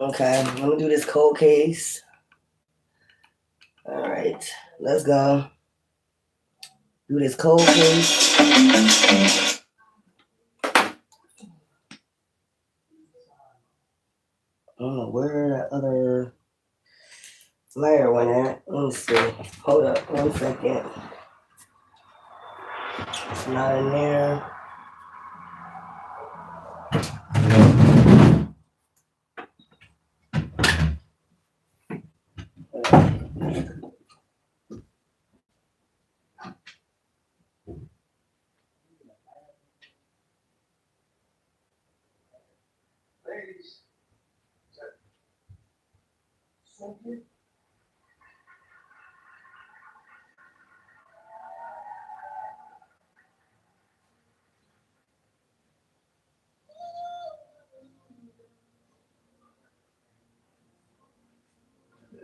Okay, I'm gonna do this cold case. All right, let's go. Do this cold case. I don't know where that other layer went at. Let me see. Hold up 1 second. It's not in there.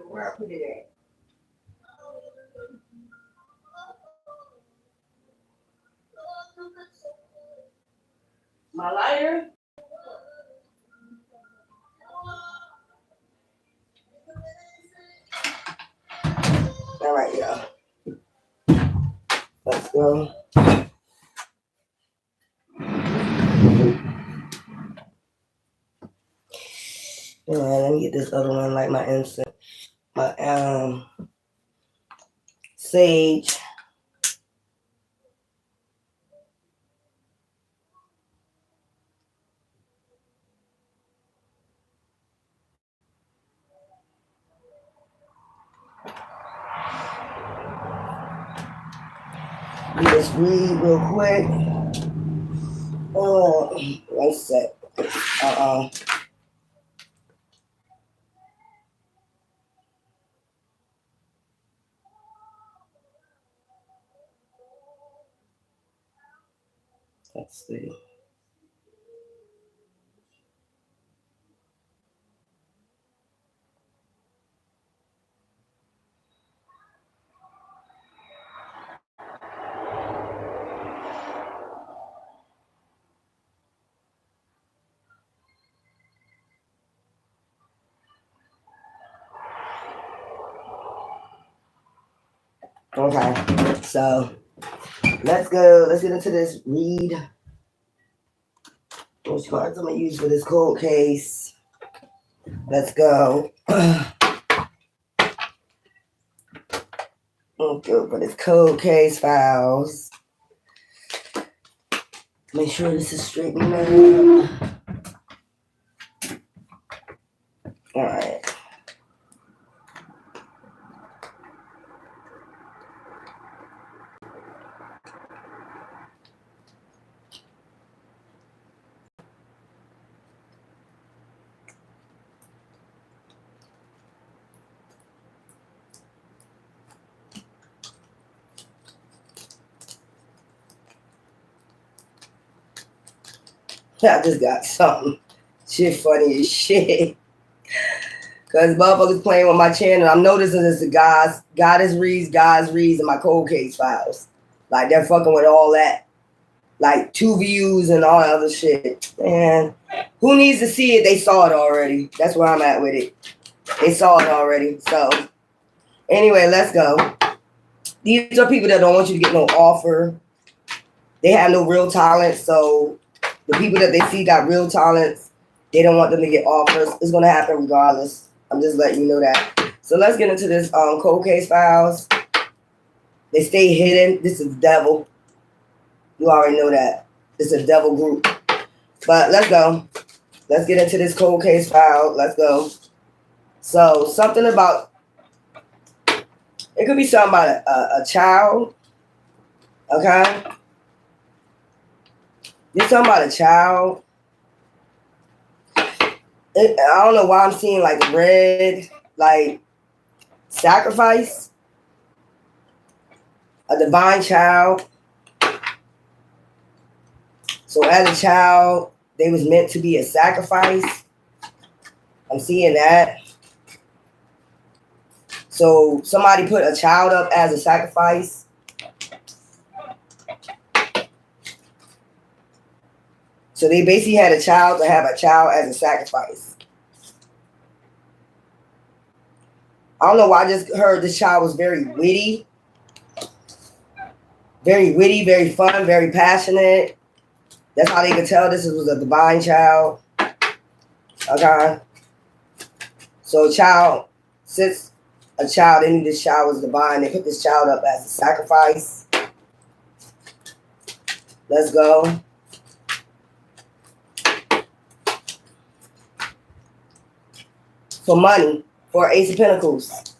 Where I put it at? My lighter? All right, y'all. Let's go. Let me get this other one, like my incense, my sage. Do this read real quick. 1 sec. Let's see. Okay, so let's go. Let's get into this read. Which cards I'm gonna use for this cold case? Let's go. Let's go for this cold case files. Make sure this is straightened out. All right. I just got something. Shit funny as shit. Cause motherfuckers playing with my channel. I'm noticing this guys reads in my cold case files. Like they're fucking with all that. Like 2 views and all that other shit. Man, who needs to see it? They saw it already. That's where I'm at with it. They saw it already. So anyway, let's go. These are people that don't want you to get no offer. They have no real talent. So the people that they see got real talents, they don't want them to get offers. It's gonna happen regardless. I'm just letting you know that. So let's get into this cold case files. They stay hidden. This is devil. You already know that. It's a devil group. But let's go. Let's get into this cold case file. Let's go. So something about, it could be something about a child. Okay. There's something about a child. I don't know why I'm seeing like red, like sacrifice, a divine child. So as a child, they was meant to be a sacrifice. I'm seeing that. So somebody put a child up as a sacrifice. So they basically had a child to have a child as a sacrifice. I don't know why I just heard this child was very witty, very fun, very passionate. That's how they could tell this was a divine child. Okay. So since a child, they knew this child was divine, they put this child up as a sacrifice. Let's go. For money, for Ace of Pentacles.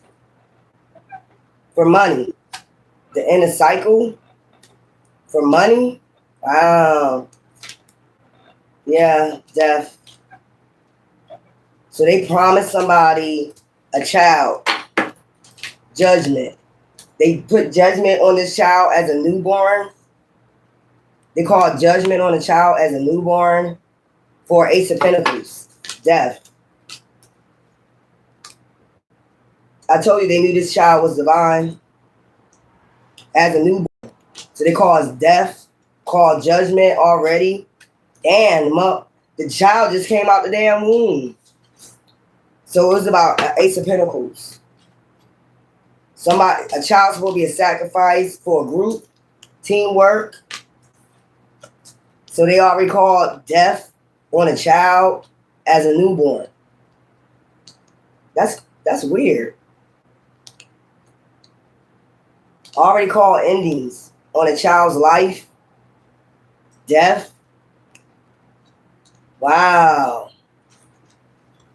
For money. The inner cycle. For money. Wow. Yeah, death. So they promised somebody a child. Judgment. They put judgment on this child as a newborn. They call judgment on a child as a newborn for Ace of Pentacles. Death. I told you they knew this child was divine as a newborn. So they caused death, called judgment already. And the child just came out the damn womb. So it was about Ace of Pentacles. A child's supposed to be a sacrifice for a group, teamwork. So they already called death on a child as a newborn. That's weird. Already called endings on a child's life. Death. Wow.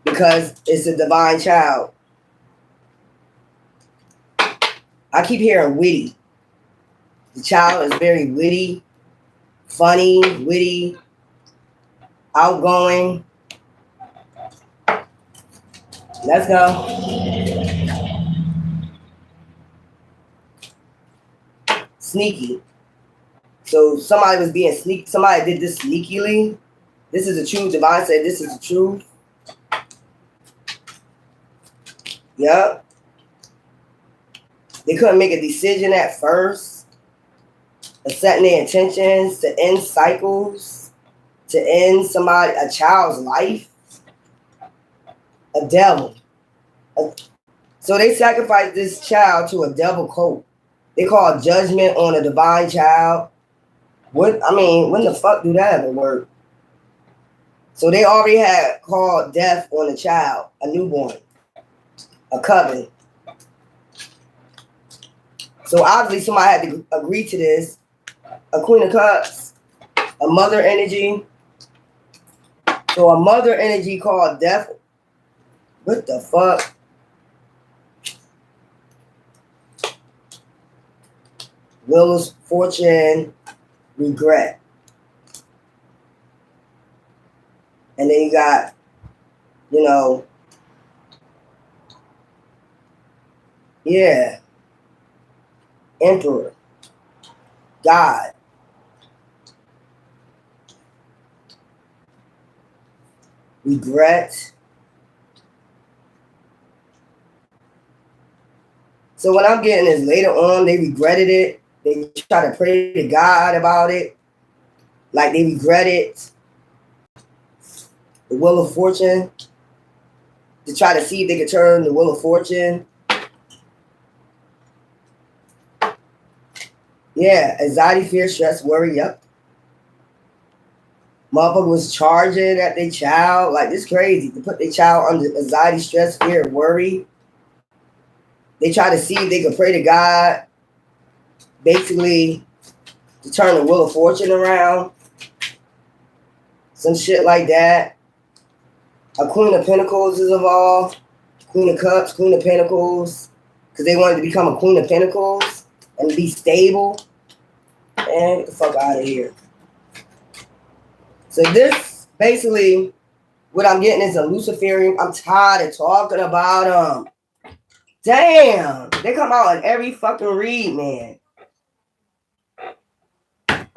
Because it's a divine child. I keep hearing witty. The child is very witty, funny, witty, outgoing. Let's go. Sneaky. So somebody was being sneaky. Somebody did this sneakily. This is the truth. Divine said this is the truth. Yep. They couldn't make a decision at first. Setting their intentions to end cycles, to end a child's life. A devil. So they sacrificed this child to a devil cult. They call judgment on a divine child. When the fuck do that ever work? So they already had called death on a child, a newborn, a coven. So obviously somebody had to agree to this. A Queen of Cups, a mother energy. So a mother energy called death. What the fuck? Wheel of Fortune, regret. And then you got, yeah, Emperor, God. Regret. So what I'm getting is later on, they regretted it. They try to pray to God about it. Like they regretted the Wheel of Fortune. To try to see if they could turn the Wheel of Fortune. Yeah, anxiety, fear, stress, worry, yep. Motherfucker was charging at their child. Like, this crazy. To put their child under anxiety, stress, fear, worry. They try to see if they could pray to God. Basically, to turn the Wheel of Fortune around. Some shit like that. A Queen of Pentacles is involved. Queen of Cups, Queen of Pentacles. Because they wanted to become a Queen of Pentacles and be stable. Man, get the fuck out of here. So this, basically, what I'm getting is a Luciferian. I'm tired of talking about them. Damn. They come out in every fucking read, man.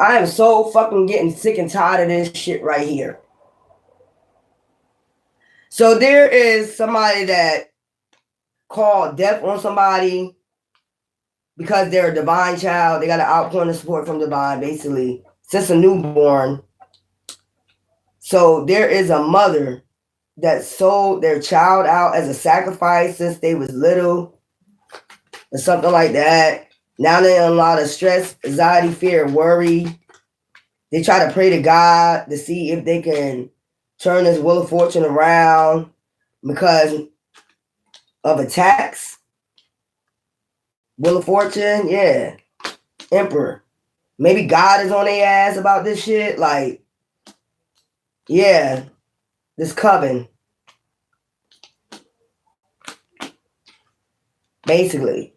I am so fucking getting sick and tired of this shit right here. So there is somebody that called death on somebody because they're a divine child. They got an outpouring of support from divine, basically. Since a newborn. So there is a mother that sold their child out as a sacrifice since they was little or something like that. Now they're in a lot of stress, anxiety, fear, worry. They try to pray to God to see if they can turn this wheel of fortune around because of attacks. Wheel of Fortune, yeah. Emperor. Maybe God is on their ass about this shit. Like, yeah, this coven. Basically.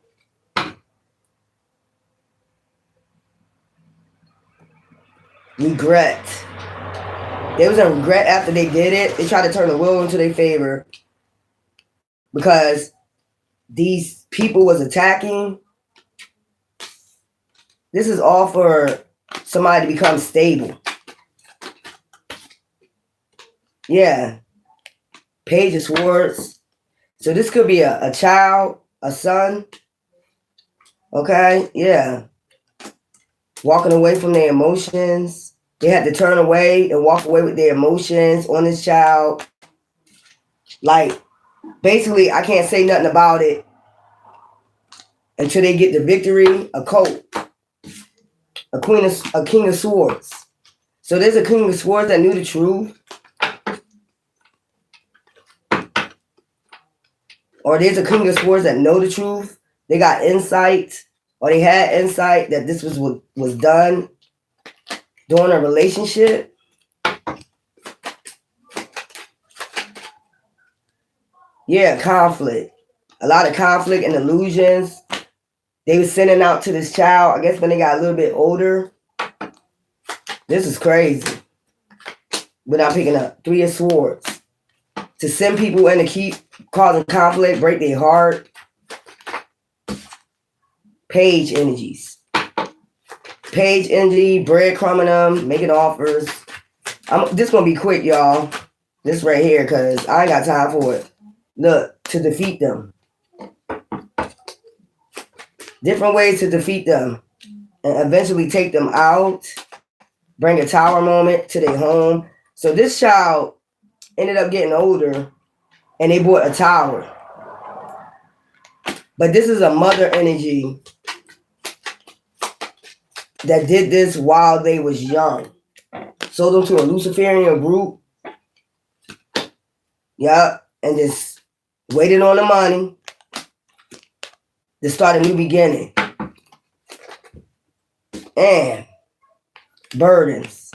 Regret. They was in regret after they did it. They tried to turn the wheel into their favor because these people was attacking. This is all for somebody to become stable. Yeah. Page of Swords. So this could be a child, a son. Okay, yeah. Walking away from their emotions. They had to turn away and walk away with their emotions on this child. Like, basically, I can't say nothing about it until they get the victory. A coat. A king of swords. So there's a king of swords that knew the truth. Or there's a king of swords that know the truth. They got insight, or they had insight that this was what was done during a relationship. Yeah, conflict. A lot of conflict and illusions. They were sending out to this child, I guess when they got a little bit older. This is crazy. Without picking up Three of Swords. To send people in to keep causing conflict, break their heart. Page energies. Page energy, breadcrumbing them, making offers. This gonna be quick, y'all. This right here, because I ain't got time for it. Look, to defeat them. Different ways to defeat them. And eventually take them out. Bring a tower moment to their home. So this child ended up getting older and they bought a tower. But this is a mother energy that did this while they was young. Sold them to a Luciferian group. Yup. And just waited on the money to start a new beginning. And burdens.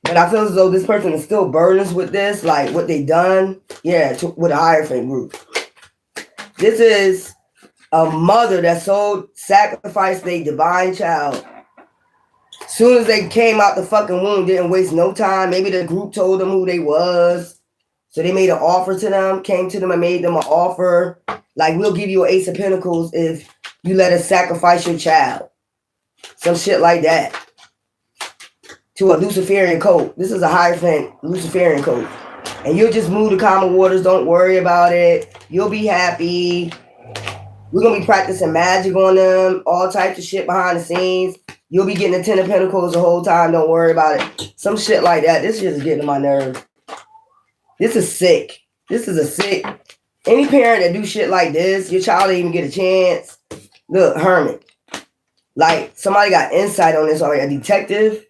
But I feel as though this person is still burdens with this, like what they done. Yeah, with a Hierophant group. This is a mother that sacrificed their divine child. Soon as they came out the fucking womb, didn't waste no time. Maybe the group told them who they was. So they made an offer to them, came to them and made them an offer. Like, we'll give you an Ace of Pentacles if you let us sacrifice your child. Some shit like that. To a Luciferian cult. This is a Hierophant Luciferian cult. And you'll just move to calmer waters. Don't worry about it. You'll be happy. We're going to be practicing magic on them. All types of shit behind the scenes. You'll be getting the Ten of Pentacles the whole time. Don't worry about it. Some shit like that. This shit is getting on my nerves. This is sick. This is a sick. Any parent that do shit like this, your child didn't even get a chance. Look, Hermit. Like, somebody got insight on this already. A detective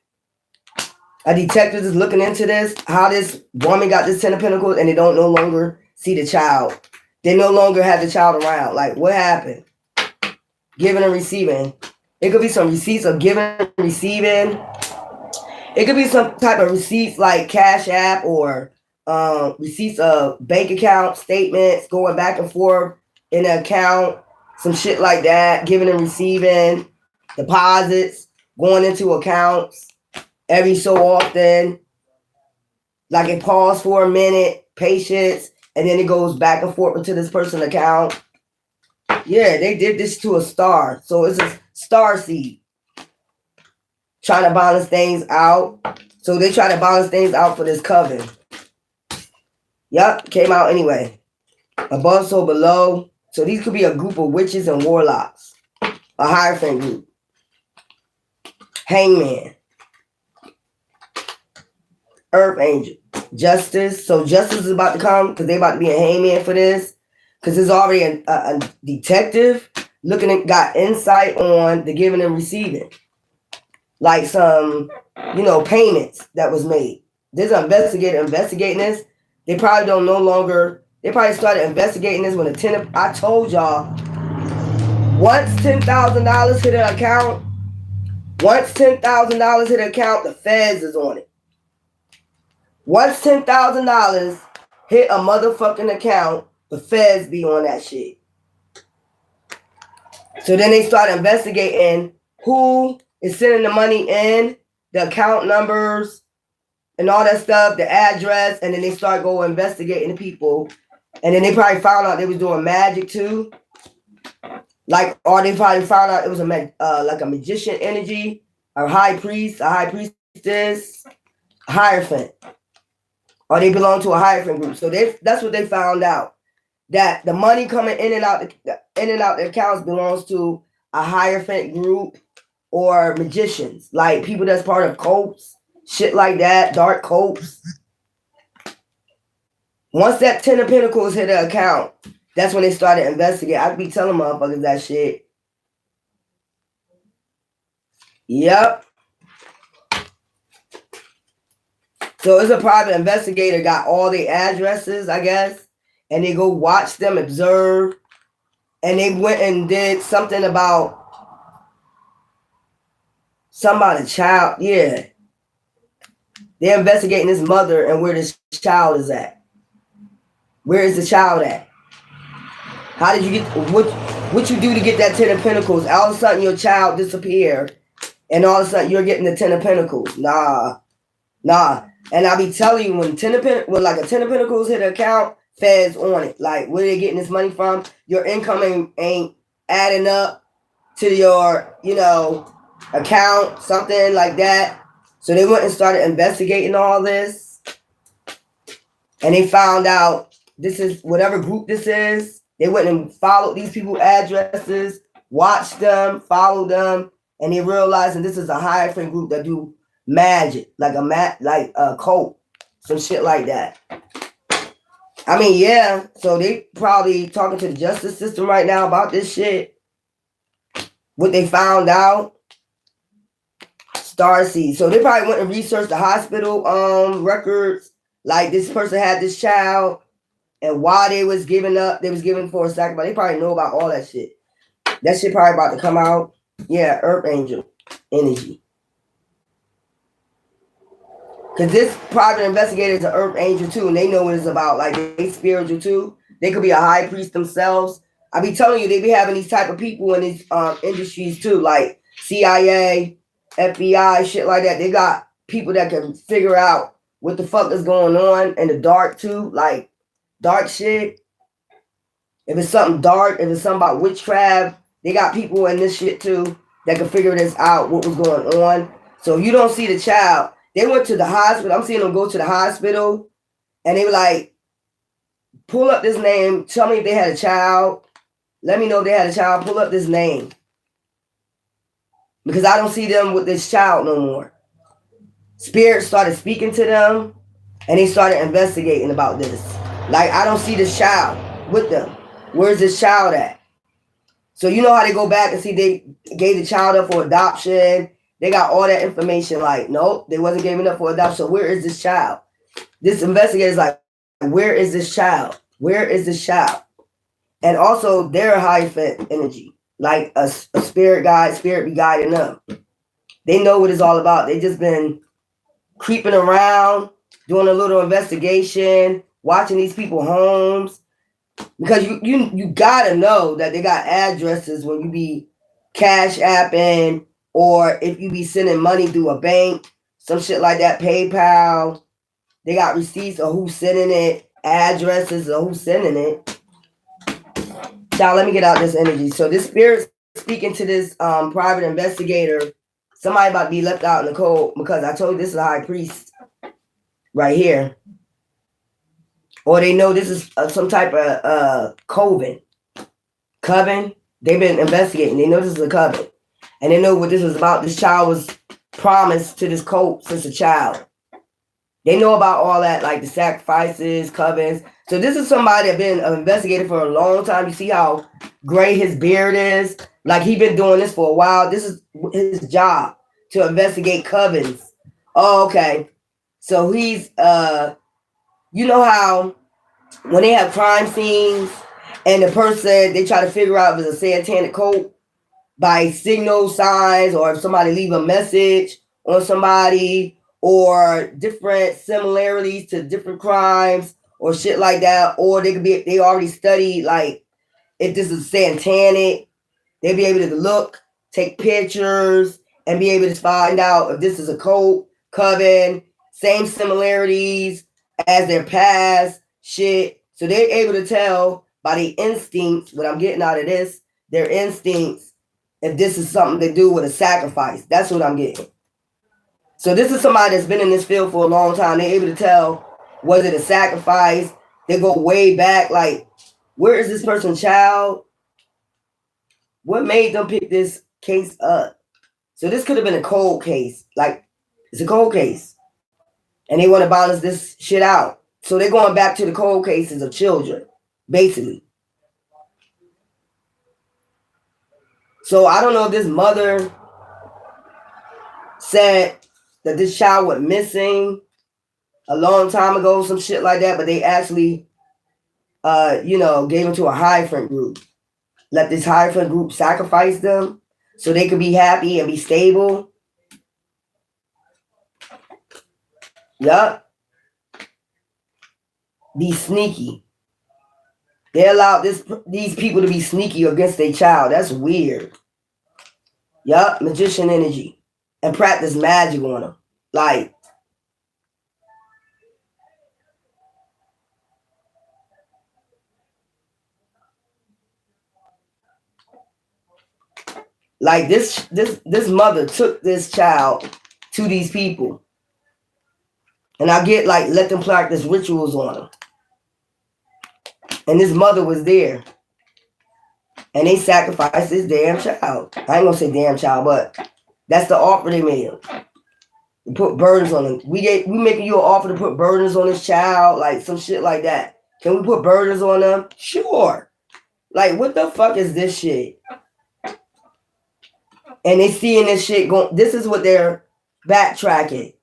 is looking into this. How this woman got this Ten of Pentacles and they don't no longer see the child. They no longer have the child around. Like, what happened? Giving and receiving. It could be some receipts of giving and receiving. It could be some type of receipts like Cash App or receipts of bank account statements going back and forth in the account. Some shit like that. Giving and receiving. Deposits going into accounts every so often. Like it paused for a minute. Patience. And then it goes back and forth into this person's account. Yeah, they did this to a star. So it's a star seed. Trying to balance things out. So they try to balance things out for this coven. Yup, came out anyway. Above, so below. So these could be a group of witches and warlocks. A Hierophant group. Hangman. Earth Angel. Justice. So justice is about to come because they about to be a hangman for this. Because there's already a detective looking at, got insight on the giving and receiving. Like some, payments that was made. There's an investigator investigating this. They probably don't no longer, they probably started investigating this when I told y'all, once $10,000 hit an account, the feds is on it. Once $10,000 hit a motherfucking account, the feds be on that shit. So then they start investigating who is sending the money in, the account numbers, and all that stuff, the address, and then they start going investigating the people. And then they probably found out they was doing magic too. Or they probably found out it was like a magician energy, a high priest, a high priestess, a hierophant. Or they belong to a hierophant group. So that's what they found out. That the money coming in and out the accounts belongs to a hierophant group or magicians, like people that's part of cults, shit like that, dark cults. Once that 10 of Pentacles hit the account, that's when they started investigating. I'd be telling motherfuckers that shit. Yep. So it's a private investigator, got all the addresses, I guess. And they go watch them, observe. And they went and did something about somebody's child. Yeah. They're investigating this mother and where this child is at. Where is the child at? How did you get, what you do to get that 10 of Pentacles? All of a sudden your child disappeared. And all of a sudden you're getting the 10 of Pentacles. Nah. And I be telling you, when a 10 of Pentacles hit an account, feds on it. Like, where they getting this money from? Your income ain't adding up to your, account, something like that. So they went and started investigating all this. And they found out this is whatever group this is. They went and followed these people's addresses, watched them, followed them, and they realized that this is a hierophant group that do magic, like a cult, some shit like that. I mean, yeah. So they probably talking to the justice system right now about this shit. What they found out. Starseed. So they probably went and researched the hospital records. Like, this person had this child, and why they was given for a sacrifice. They probably know about all that shit. That shit probably about to come out. Yeah, Earth Angel energy. Because this private investigator is an Earth Angel too, and they know what it's about. Like, they spiritual too. They could be a high priest themselves. I be telling you, they be having these type of people in these industries too, like CIA, FBI, shit like that. They got people that can figure out what the fuck is going on in the dark too, like dark shit. If it's something dark, if it's something about witchcraft, they got people in this shit too that can figure this out, what was going on. So if you don't see the child, they went to the hospital. I'm seeing them go to the hospital, and they were like, pull up this name. Tell me if they had a child. Let me know if they had a child. Pull up this name. Because I don't see them with this child no more. Spirit started speaking to them, and they started investigating about this. Like, I don't see this child with them. Where's this child at? So you know how they go back and see they gave the child up for adoption. They got all that information. Like, nope, they wasn't giving up for adoption. So where is this child? This investigator is like, where is this child? Where is this child? And also, they're a high-fit energy. Like a spirit be guiding them. They know what it's all about. They just been creeping around, doing a little investigation, watching these people homes. Because you gotta know that they got addresses when you be cash apping, or if you be sending money through a bank, some shit like that, PayPal. They got receipts of who's sending it, addresses of who's sending it. Now, let me get out this energy. So this spirit speaking to this private investigator, somebody about to be left out in the cold, because I told you this is a high priest right here. Or they know this is some type of coven. Coven. They've been investigating. They know this is a coven. And they know what this was about. This child was promised to this cult since a child. They know about all that, like the sacrifices, covens. So this is somebody that been an investigator for a long time. You see how gray his beard is? Like he been doing this for a while. This is his job to investigate covens. Oh, okay. So he's you know how when they have crime scenes and the person they try to figure out if it's a satanic cult by signal signs or if somebody leave a message on somebody or different similarities to different crimes or shit like that, or they already studied like if this is satanic, they'll be able to look, take pictures, and be able to find out if this is a cult, coven, same similarities as their past shit. So they're able to tell by the instincts, what I'm getting out of this, their instincts, if this is something to do with a sacrifice. That's what I'm getting. So this is somebody that's been in this field for a long time. They're able to tell, was it a sacrifice? They go way back, like, where is this person's child? What made them pick this case up? So this could have been a cold case. Like, it's a cold case. And they want to balance this shit out. So they're going back to the cold cases of children, basically. So I don't know if this mother said that this child went missing a long time ago, some shit like that, but they actually, gave him to a Hierophant group. Let this Hierophant group sacrifice them so they could be happy and be stable. Yup. Be sneaky. They allowed these people to be sneaky against their child. That's weird. Yup, magician energy. And practice magic on them. Like this mother took this child to these people. And I get like, let them practice rituals on them. And this mother was there. And they sacrificed this damn child. I ain't gonna say damn child, but that's the offer they made him. Put burdens on him. We making you an offer to put burdens on this child, like some shit like that. Can we put burdens on them? Sure. Like, what the fuck is this shit? And they seeing this shit going. This is what they're backtracking.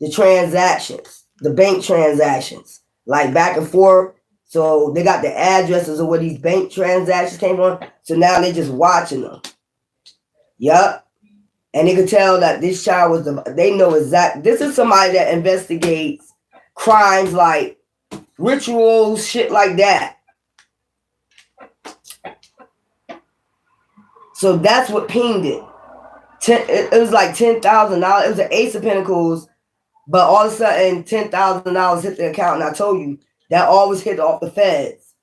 The transactions, the bank transactions, like back and forth. So they got the addresses of where these bank transactions came from. So now they're just watching them. Yup. And they could tell that this child was they know exact. This is somebody that investigates crimes like rituals, shit like that. So that's what pinged it. It was like $10,000. It was an Ace of Pentacles, but all of a sudden $10,000 hit the account, and I told you that always hit off the feds.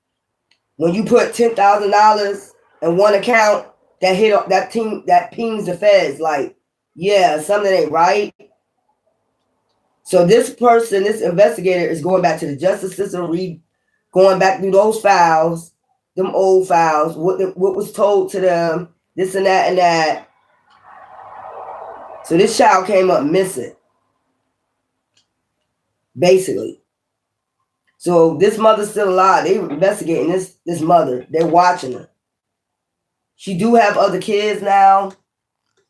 When you put $10,000 in one account, that pings the feds. Like, yeah, something ain't right. So this person, this investigator, is going back to the justice system, going back through those files, them old files, what was told to them, this and that and that. So this child came up missing, basically. So this mother's still alive. They were investigating this mother. They're watching her. She do have other kids now,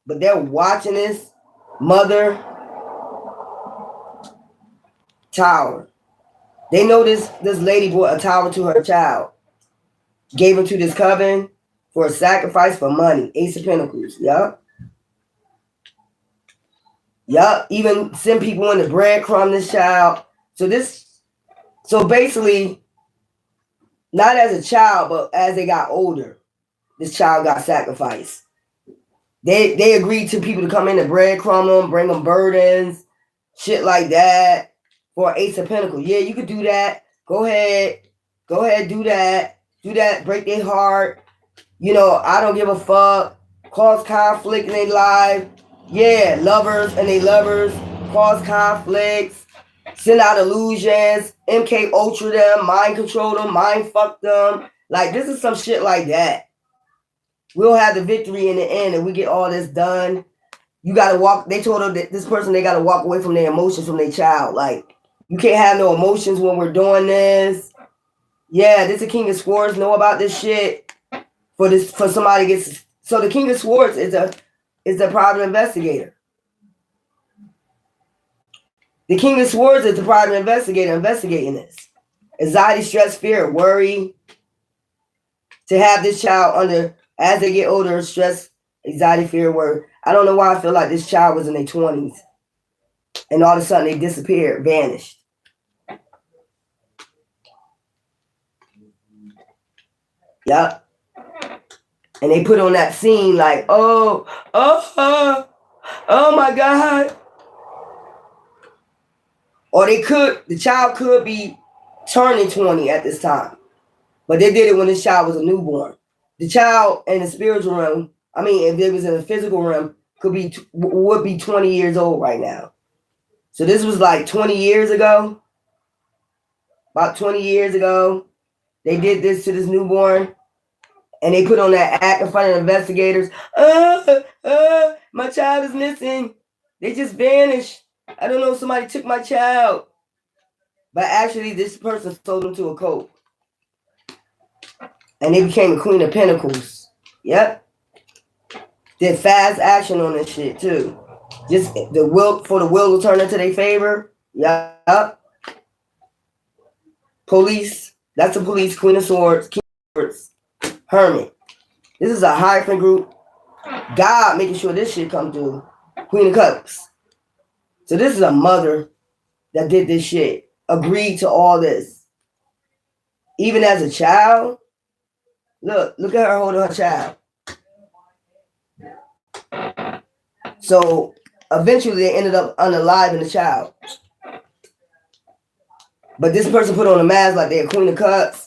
but they're watching this mother tower. They know this lady brought a tower to her child, gave him to this coven for a sacrifice for money. Ace of Pentacles. Yup. Yup. Even send people in the breadcrumb this child. So basically, not as a child, but as they got older, this child got sacrificed. They agreed to people to come in and breadcrumb them, bring them burdens, shit like that, for Ace of Pentacles. Yeah, you could do that. Go ahead, do that. Do that, break their heart. I don't give a fuck. Cause conflict in their life. Yeah, lovers and they lovers. Cause conflicts. Send out illusions. MK Ultra them. Mind control them. Mind fuck them. Like, this is some shit like that. We'll have the victory in the end and we get all this done. You got to walk. They told her that this person, they got to walk away from their emotions from their child. Like, You can't have no emotions when we're doing this. Yeah, this is the King of Swords. Know about this shit for somebody gets. So the King of Swords is a private investigator. The King of Swords is the private investigator investigating this. Anxiety, stress, fear, worry. To have this child under, as they get older, stress, anxiety, fear, worry. I don't know why I feel like this child was in their 20s. And all of a sudden they disappeared, vanished. Yep. And they put on that scene like, oh my God. Or the child could be turning 20 at this time. But they did it when this child was a newborn. The child in the spiritual realm, I mean, if it was in the physical realm, would be 20 years old right now. So this was like 20 years ago. About 20 years ago, they did this to this newborn. And they put on that act in front of investigators. My child is missing. They just vanished. I don't know, somebody took my child. But actually, this person sold them to a cult. And they became the Queen of Pentacles. Yep. Did fast action on this shit, too. Just the will to turn into their favor. Yep. Police. That's the police. Queen of Swords. King of Swords. Hermit. This is a hyphen group. God making sure this shit come through. Queen of Cups. So this is a mother that did this shit. Agreed to all this. Even as a child. Look at her holding her child. So eventually they ended up unaliving the child. But this person put on a mask like they're Queen of Cups.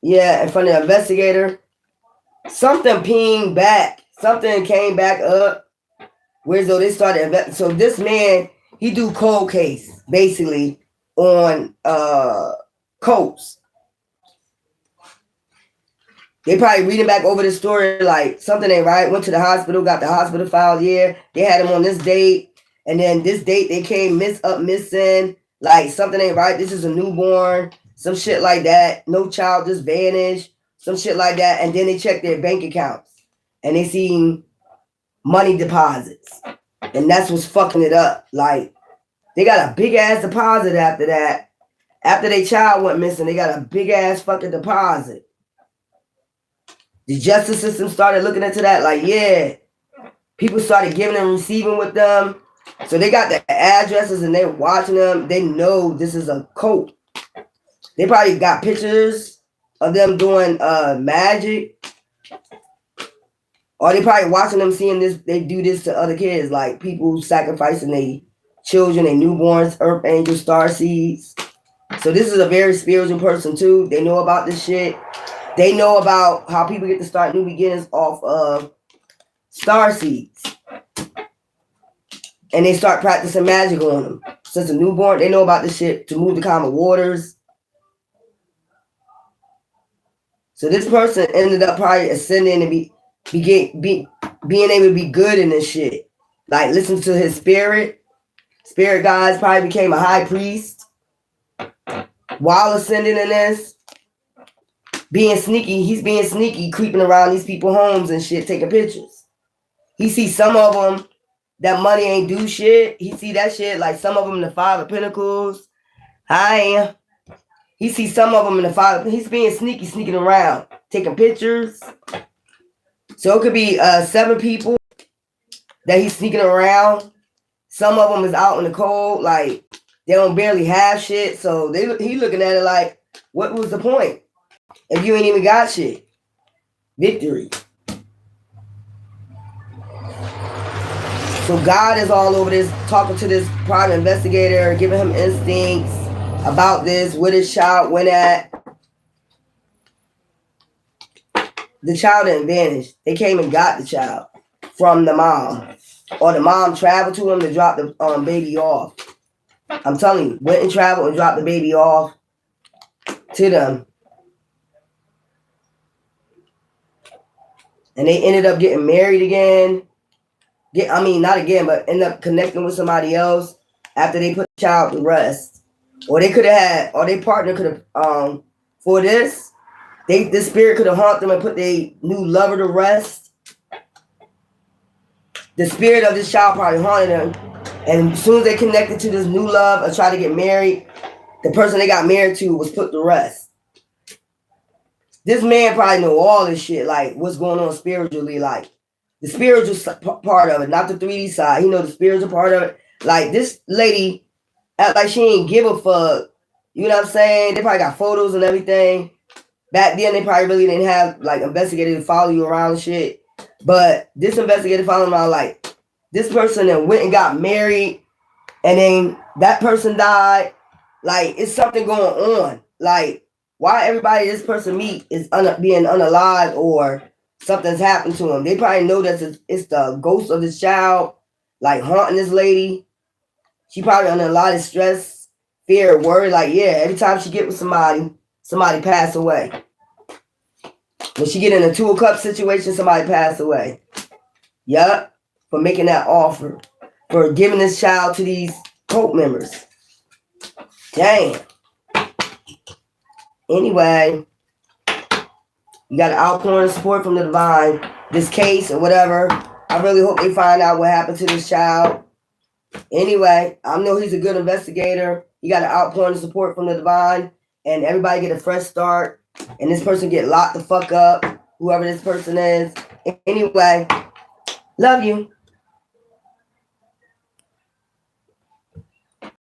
Yeah, in front of the investigator. Something pinged back. Something came back up. Whereas though they started. So this man, he do cold case, basically, on cults. They probably reading back over the story like something ain't right. Went to the hospital, got the hospital file. Yeah, they had him on this date. And then this date they came missing. Like something ain't right. This is a newborn. Some shit like that. No child just vanished. Some shit like that. And then they checked their bank accounts. And they seen money deposits. And that's what's fucking it up. Like, they got a big ass deposit after that. After their child went missing, they got a big ass fucking deposit. The justice system started looking into that. Like, yeah. People started giving and receiving with them. So they got the addresses and they're watching them. They know this is a cult. They probably got pictures of them doing magic. Or they probably watching them seeing this. They do this to other kids. Like people sacrificing their children, their newborns, earth angels, star seeds. So this is a very spiritual person too. They know about this shit. They know about how people get to start new beginnings off of star seeds. And they start practicing magic on them. Since a newborn, they know about this shit to move the common waters. So this person ended up probably ascending and being able to be good in this shit. Like listen to his spirit. Spirit guides probably became a high priest. While ascending in this. Being sneaky. He's being sneaky, creeping around these people's homes and shit, taking pictures. He sees some of them. That money ain't do shit. He see that shit like some of them in the Five of Pentacles. Hi. He sees some of them in the Five. He's being sneaky, sneaking around, taking pictures. So it could be 7 people that he's sneaking around. Some of them is out in the cold, like they don't barely have shit. So he looking at it like, what was the point if you ain't even got shit? Victory. So God is all over this, talking to this private investigator, giving him instincts about this, where this child went at. The child didn't vanish. They came and got the child from the mom. Or the mom traveled to him to drop the baby off. I'm telling you, went and traveled and dropped the baby off to them. And they ended up getting married again. Not again, but end up connecting with somebody else. after they put the child to rest. Or they could have had, or their partner could have, for this, the spirit could have haunted them and put their new lover to rest. The spirit of this child probably haunted them. And as soon as they connected to this new love or tried to get married, the person they got married to was put to rest. This man probably know all this shit, like what's going on spiritually, like the spiritual part of it, not the 3D side. He know the spiritual part of it. Like this lady act like she ain't give a fuck. You know what I'm saying? They probably got photos and everything. Back then, they probably really didn't have like investigators to follow you around and shit. But this investigator following around, like this person that went and got married, and then that person died. Like it's something going on. Like why everybody this person meet is being unalive or something's happened to them. They probably know that it's the ghost of this child, like haunting this lady. She probably under a lot of stress, fear, worry. Like yeah, every time she get with somebody pass away. When she get in a 2 of Cups situation, somebody pass away. Yup, for making that offer, for giving this child to these cult members. Damn. Anyway, you got an outpouring of support from the divine. This case or whatever, I really hope they find out what happened to this child. Anyway, I know he's a good investigator. You got an outpouring of support from the divine, and everybody get a fresh start. And this person get locked the fuck up, whoever this person is. Anyway, love you.